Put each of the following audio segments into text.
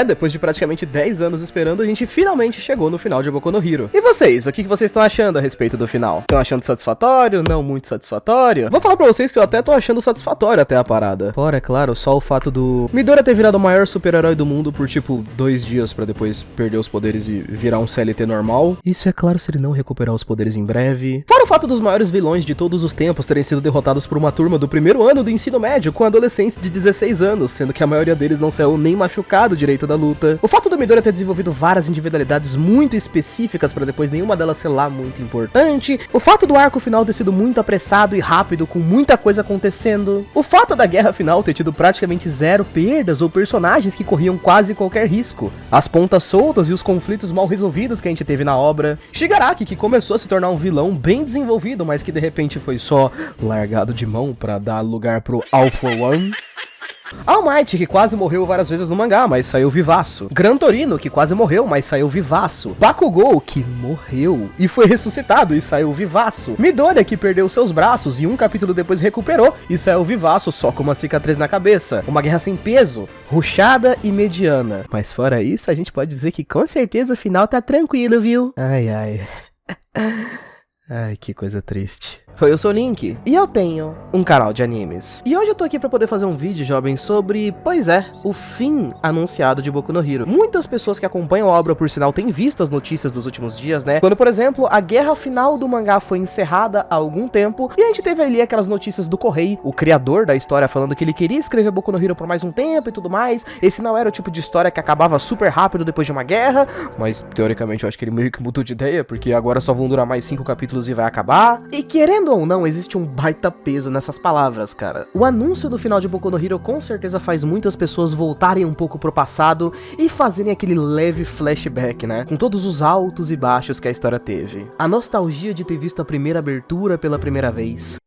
Depois de praticamente 10 anos esperando, a gente finalmente chegou no final de Boku no Hero. E vocês, o que vocês estão achando a respeito do final? Estão achando satisfatório? Não muito satisfatório? Vou falar pra vocês que eu até tô achando satisfatório até a parada. Fora, é claro, só o fato do Midoriya ter virado o maior super-herói do mundo por tipo 2 dias pra depois perder os poderes e virar um CLT normal. Isso é claro se ele não recuperar os poderes em breve. Fora o fato dos maiores vilões de todos os tempos terem sido derrotados por uma turma do primeiro ano do ensino médio com adolescentes de 16 anos, sendo que a maioria deles não saiu nem machucado direito da luta. O fato do Midoriya ter desenvolvido várias individualidades muito específicas pra depois nenhuma delas ser lá muito importante. O fato do arco final ter sido muito apressado e rápido, com muita coisa acontecendo. O fato da guerra final ter tido praticamente 0 perdas ou personagens que corriam quase qualquer risco. As pontas soltas e os conflitos mal resolvidos que a gente teve na obra. Shigaraki, que começou a se tornar um vilão bem desenvolvido, mas que de repente foi só largado de mão pra dar lugar pro All For One. All Might, que quase morreu várias vezes no mangá, mas saiu vivaço. Gran Torino, que quase morreu, mas saiu vivaço. Bakugou, que morreu e foi ressuscitado e saiu vivaço. Midoriya, que perdeu seus braços e um capítulo depois recuperou e saiu vivaço só com uma cicatriz na cabeça. Uma guerra sem peso, rushada e mediana. Mas fora isso, a gente pode dizer que com certeza o final tá tranquilo, viu? Ai, ai. Ai, que coisa triste. Eu sou o Link, e eu tenho um canal de animes. E hoje eu tô aqui pra poder fazer um vídeo, jovens, sobre, pois é, o fim anunciado de Boku no Hero. Muitas pessoas que acompanham a obra, por sinal, têm visto as notícias dos últimos dias, né? Quando, por exemplo, a guerra final do mangá foi encerrada há algum tempo, e a gente teve ali aquelas notícias do Correio, o criador da história, falando que ele queria escrever Boku no Hero por mais um tempo e tudo mais. Esse não era o tipo de história que acabava super rápido depois de uma guerra, mas, teoricamente, eu acho que ele meio que mudou de ideia, porque agora só vão durar mais 5 capítulos e vai acabar. E querendo ou não, existe um baita peso nessas palavras, cara. O anúncio do final de Boku no Hero com certeza faz muitas pessoas voltarem um pouco pro passado e fazerem aquele leve flashback, né? Com todos os altos e baixos que a história teve. A nostalgia de ter visto a primeira abertura pela primeira vez.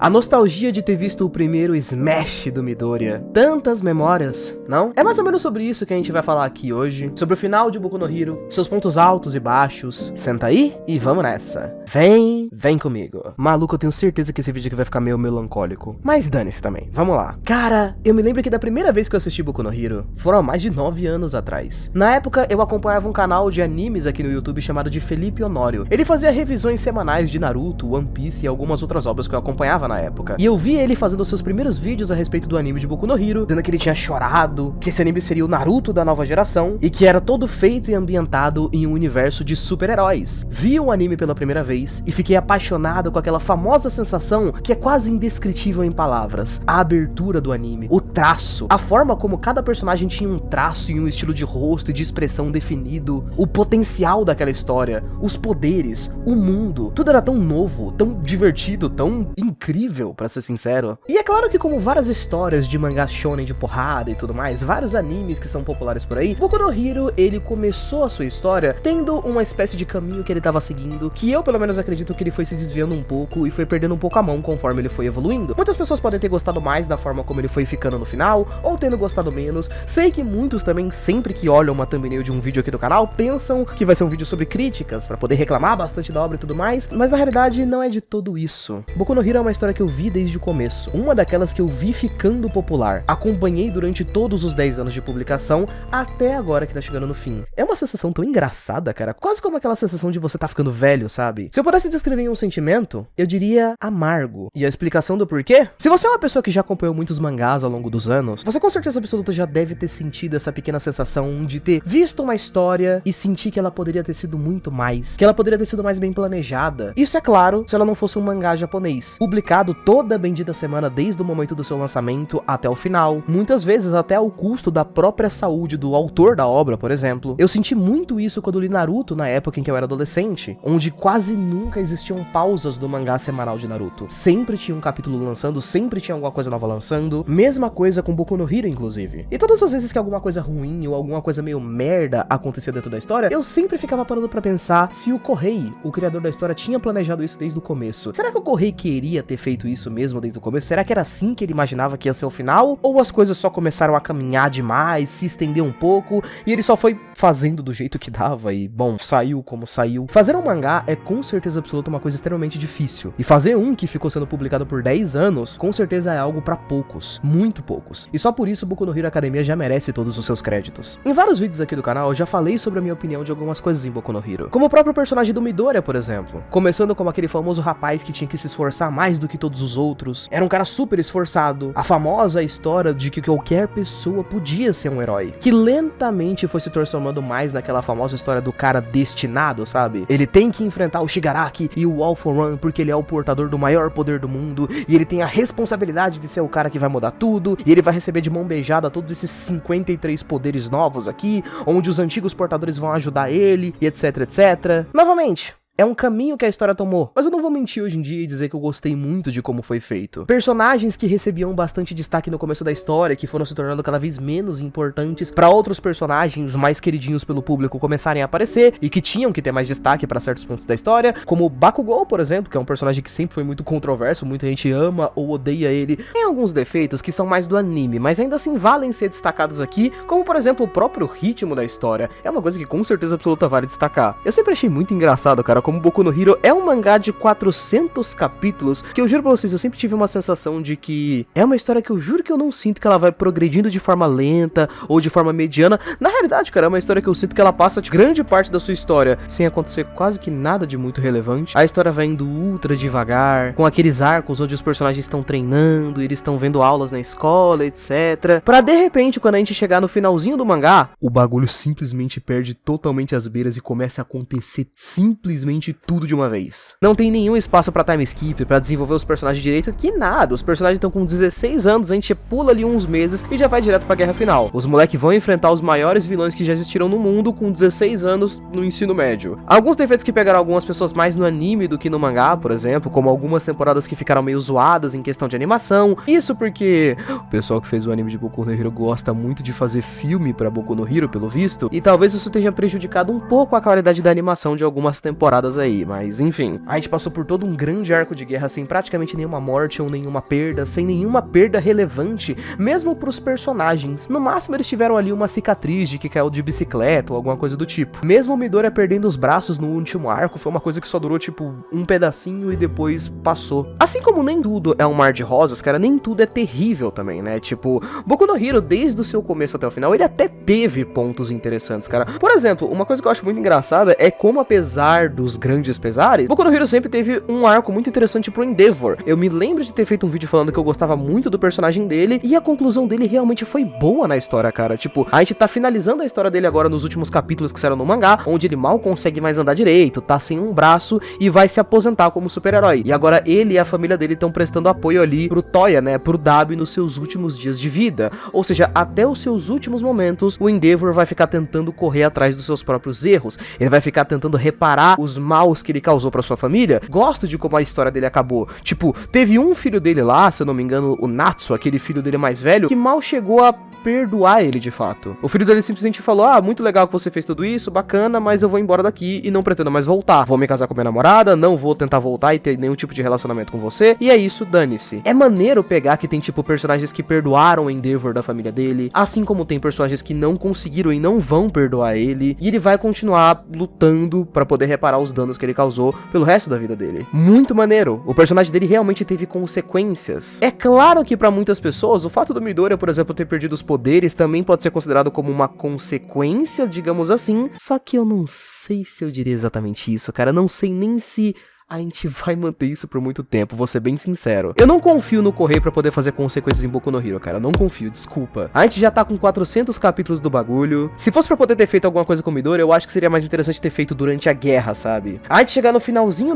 A nostalgia de ter visto o primeiro Smash do Midoriya. Tantas memórias, não? É mais ou menos sobre isso que a gente vai falar aqui hoje. Sobre o final de Boku no Hero, seus pontos altos e baixos. Senta aí e vamos nessa. Vem comigo. Maluco, eu tenho certeza que esse vídeo aqui vai ficar meio melancólico. Mas dane-se também, vamos lá. Cara, eu me lembro que da primeira vez que eu assisti Boku no Hero, foram há mais de 9 anos atrás. Na época, eu acompanhava um canal de animes aqui no YouTube chamado de Felipe Honório. Ele fazia revisões semanais de Naruto, One Piece e algumas outras obras que eu acompanhava na época. E eu vi ele fazendo seus primeiros vídeos a respeito do anime de Boku no Hero, dizendo que ele tinha chorado, que esse anime seria o Naruto da nova geração, e que era todo feito e ambientado em um universo de super-heróis. Vi o anime pela primeira vez, e fiquei apaixonado com aquela famosa sensação que é quase indescritível em palavras. A abertura do anime, o traço, a forma como cada personagem tinha um traço e um estilo de rosto e de expressão definido, o potencial daquela história, os poderes, o mundo, tudo era tão novo, tão divertido, tão incrível, pra ser sincero. E é claro que, como várias histórias de mangá shonen de porrada e tudo mais, vários animes que são populares por aí, Boku no Hero, ele começou a sua história tendo uma espécie de caminho que ele tava seguindo, que eu pelo menos acredito que ele foi se desviando um pouco e foi perdendo um pouco a mão conforme ele foi evoluindo. Muitas pessoas podem ter gostado mais da forma como ele foi ficando no final, ou tendo gostado menos. Sei que muitos também, sempre que olham uma thumbnail de um vídeo aqui do canal, pensam que vai ser um vídeo sobre críticas, pra poder reclamar bastante da obra e tudo mais, mas na realidade não é de tudo isso. Boku no Hero é uma história que eu vi desde o começo, uma daquelas que eu vi ficando popular, acompanhei durante todos os 10 anos de publicação, até agora que tá chegando no fim. É uma sensação tão engraçada, cara, quase como aquela sensação de você tá ficando velho, sabe? Se eu pudesse descrever em um sentimento, eu diria amargo. E a explicação do porquê? Se você é uma pessoa que já acompanhou muitos mangás ao longo dos anos, você com certeza absoluta já deve ter sentido essa pequena sensação de ter visto uma história e sentir que ela poderia ter sido muito mais, que ela poderia ter sido mais bem planejada. Isso é claro, se ela não fosse um mangá japonês, publicado toda a bendita semana desde o momento do seu lançamento até o final, muitas vezes até ao custo da própria saúde do autor da obra, por exemplo. Eu senti muito isso quando li Naruto na época em que eu era adolescente, onde quase nunca existiam pausas do mangá semanal de Naruto. Sempre tinha um capítulo lançando, sempre tinha alguma coisa nova lançando, mesma coisa com Boku no Hero, inclusive. E todas as vezes que alguma coisa ruim ou alguma coisa meio merda acontecia dentro da história, eu sempre ficava parando pra pensar se o Correio, o criador da história, tinha planejado isso desde o começo. Será que o Correio queria ter feito feito isso mesmo desde o começo? Será que era assim que ele imaginava que ia ser o final? Ou as coisas só começaram a caminhar demais, se estender um pouco, e ele só foi fazendo do jeito que dava e, bom, saiu como saiu? Fazer um mangá é com certeza absoluta uma coisa extremamente difícil. E fazer um que ficou sendo publicado por 10 anos, com certeza é algo pra poucos, muito poucos. E só por isso Boku no Hero Academia já merece todos os seus créditos. Em vários vídeos aqui do canal eu já falei sobre a minha opinião de algumas coisas em Boku no Hero, como o próprio personagem do Midoriya, por exemplo. Começando como aquele famoso rapaz que tinha que se esforçar mais do que todos os outros, era um cara super esforçado, a famosa história de que qualquer pessoa podia ser um herói, que lentamente foi se transformando mais naquela famosa história do cara destinado, sabe? Ele tem que enfrentar o Shigaraki e o All for One porque ele é o portador do maior poder do mundo, e ele tem a responsabilidade de ser o cara que vai mudar tudo, e ele vai receber de mão beijada todos esses 53 poderes novos aqui, onde os antigos portadores vão ajudar ele, e etc, etc. Novamente, é um caminho que a história tomou, mas eu não vou mentir hoje em dia e dizer que eu gostei muito de como foi feito. Personagens que recebiam bastante destaque no começo da história, que foram se tornando cada vez menos importantes para outros personagens mais queridinhos pelo público começarem a aparecer e que tinham que ter mais destaque para certos pontos da história, como o Bakugou, por exemplo, que é um personagem que sempre foi muito controverso, muita gente ama ou odeia ele. Tem alguns defeitos que são mais do anime, mas ainda assim valem ser destacados aqui, como por exemplo o próprio ritmo da história. É uma coisa que com certeza absoluta vale destacar. Eu sempre achei muito engraçado, cara, como Boku no Hero é um mangá de 400 capítulos, que eu juro pra vocês, eu sempre tive uma sensação de que é uma história que eu juro que eu não sinto que ela vai progredindo de forma lenta ou de forma mediana. Na realidade, cara, é uma história que eu sinto que ela passa de grande parte da sua história sem acontecer quase que nada de muito relevante. A história vai indo ultra devagar, com aqueles arcos onde os personagens estão treinando, eles estão vendo aulas na escola, etc. Pra de repente, quando a gente chegar no finalzinho do mangá, o bagulho simplesmente perde totalmente as beiras e começa a acontecer simplesmente tudo de uma vez. Não tem nenhum espaço pra time skip, pra desenvolver os personagens direito, que nada. Os personagens estão com 16 anos, a gente pula ali uns meses e já vai direto pra guerra final. Os moleques vão enfrentar os maiores vilões que já existiram no mundo com 16 anos no ensino médio. Alguns defeitos que pegaram algumas pessoas mais no anime do que no mangá, por exemplo, como algumas temporadas que ficaram meio zoadas em questão de animação. Isso porque o pessoal que fez o anime de Boku no Hero gosta muito de fazer filme pra Boku no Hero, pelo visto, e talvez isso tenha prejudicado um pouco a qualidade da animação de algumas temporadas aí, mas enfim. A gente passou por todo um grande arco de guerra sem praticamente nenhuma morte ou nenhuma perda, sem nenhuma perda relevante, mesmo pros personagens. No máximo eles tiveram ali uma cicatriz de que caiu de bicicleta ou alguma coisa do tipo. Mesmo o Midoriya perdendo os braços no último arco, foi uma coisa que só durou tipo um pedacinho e depois passou. Assim como nem tudo é um mar de rosas, cara, nem tudo é terrível também, né? Tipo, Boku no Hero, desde o seu começo até o final, ele até teve pontos interessantes, cara. Por exemplo, uma coisa que eu acho muito engraçada é como, apesar dos grandes pesares, Boku no Hero sempre teve um arco muito interessante pro Endeavor. Eu me lembro de ter feito um vídeo falando que eu gostava muito do personagem dele, e a conclusão dele realmente foi boa na história, cara. Tipo, a gente tá finalizando a história dele agora nos últimos capítulos que saíram no mangá, onde ele mal consegue mais andar direito, tá sem um braço e vai se aposentar como super-herói. E agora ele e a família dele estão prestando apoio ali pro Toya, né, pro Dabi nos seus últimos dias de vida. Ou seja, até os seus últimos momentos, o Endeavor vai ficar tentando correr atrás dos seus próprios erros. Ele vai ficar tentando reparar os maus que ele causou pra sua família. Gosto de como a história dele acabou. Tipo, teve um filho dele lá, se eu não me engano, o Natsu, aquele filho dele mais velho, que mal chegou a perdoar ele de fato. O filho dele simplesmente falou: ah, muito legal que você fez tudo isso, bacana, mas eu vou embora daqui e não pretendo mais voltar. Vou me casar com minha namorada, não vou tentar voltar e ter nenhum tipo de relacionamento com você, e é isso, dane-se. É maneiro pegar que tem tipo personagens que perdoaram o Endeavor da família dele, assim como tem personagens que não conseguiram e não vão perdoar ele, e ele vai continuar lutando pra poder reparar os danos que ele causou pelo resto da vida dele. Muito maneiro. O personagem dele realmente teve consequências. É claro que pra muitas pessoas, o fato do Midoriya, por exemplo, ter perdido os poderes também pode ser considerado como uma consequência, digamos assim, só que eu não sei se eu diria exatamente isso, cara. Eu não sei nem se a gente vai manter isso por muito tempo, vou ser bem sincero. Eu não confio no Correio pra poder fazer consequências em Boku no Hero, cara. Eu não confio, desculpa. A gente já tá com 400 capítulos do bagulho. Se fosse pra poder ter feito alguma coisa com o Midoriya, eu acho que seria mais interessante ter feito durante a guerra, sabe? A gente chegar no finalzinho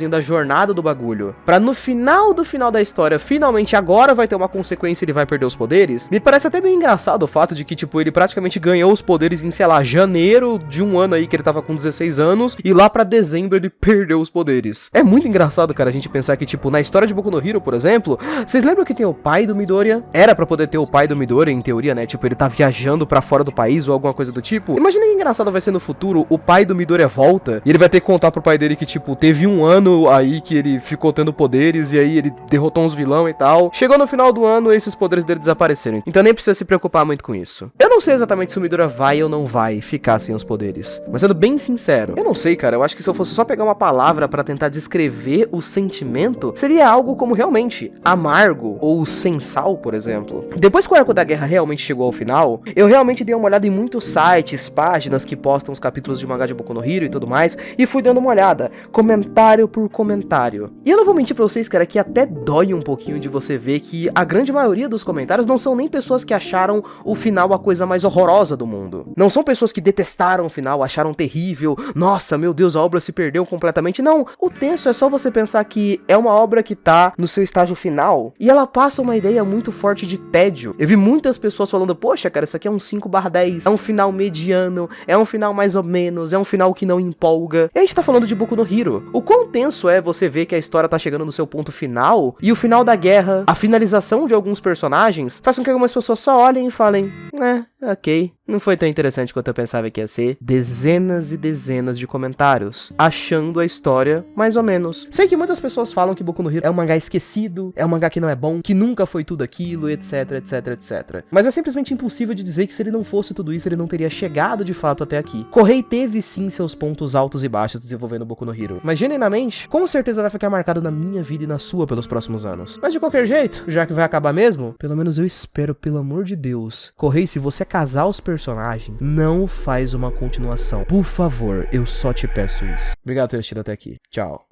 da jornada do bagulho, pra no final da história, finalmente agora vai ter uma consequência e ele vai perder os poderes. Me parece até bem engraçado o fato de que, tipo, ele praticamente ganhou os poderes em, sei lá, janeiro de um ano aí que ele tava com 16 anos, e lá pra dezembro ele perdeu os poderes poderes. É muito engraçado, cara, a gente pensar que, tipo, na história de Boku no Hero, por exemplo, vocês lembram que tem o pai do Midoriya? Era pra poder ter o pai do Midoriya, em teoria, né? Tipo, ele tá viajando pra fora do país ou alguma coisa do tipo. Imagina que engraçado vai ser no futuro, o pai do Midoriya volta e ele vai ter que contar pro pai dele que, tipo, teve um ano aí que ele ficou tendo poderes e aí ele derrotou uns vilão e tal. Chegou no final do ano e esses poderes dele desapareceram. Então nem precisa se preocupar muito com isso. Eu não sei exatamente se o Midoriya vai ou não vai ficar sem os poderes. Mas sendo bem sincero, eu não sei, cara. Eu acho que se eu fosse só pegar uma palavra pra tentar descrever o sentimento, seria algo como realmente amargo ou sem sal, por exemplo. Depois que o arco da guerra realmente chegou ao final, eu realmente dei uma olhada em muitos sites, páginas que postam os capítulos de mangá de Boku no Hero e tudo mais, e fui dando uma olhada, comentário por comentário. E eu não vou mentir pra vocês, cara, que até dói um pouquinho de você ver que a grande maioria dos comentários não são nem pessoas que acharam o final a coisa mais horrorosa do mundo. Não são pessoas que detestaram o final, acharam terrível, nossa, meu Deus, a obra se perdeu completamente. Não, o tenso é só você pensar que é uma obra que tá no seu estágio final, e ela passa uma ideia muito forte de tédio. Eu vi muitas pessoas falando, poxa, cara, isso aqui é um 5/10, é um final mediano, é um final mais ou menos, é um final que não empolga. E a gente tá falando de Boku no Hero. O quão tenso é você ver que a história tá chegando no seu ponto final, e o final da guerra, a finalização de alguns personagens, faz com que algumas pessoas só olhem e falem, ok, não foi tão interessante quanto eu pensava que ia ser. Dezenas e dezenas de comentários, achando a história mais ou menos. Sei que muitas pessoas falam que Boku no Hero é um mangá esquecido, é um mangá que não é bom, que nunca foi tudo aquilo, etc, etc, etc. Mas é simplesmente impossível de dizer que se ele não fosse tudo isso, ele não teria chegado de fato até aqui. Correi teve sim seus pontos altos e baixos desenvolvendo Boku no Hero, mas genuinamente, com certeza vai ficar marcado na minha vida e na sua pelos próximos anos. Mas de qualquer jeito, já que vai acabar mesmo, pelo menos eu espero, pelo amor de Deus, Correi, se você casar os personagens, não faz uma continuação. Por favor, eu só te peço isso. Obrigado por ter assistido até aqui. Tchau.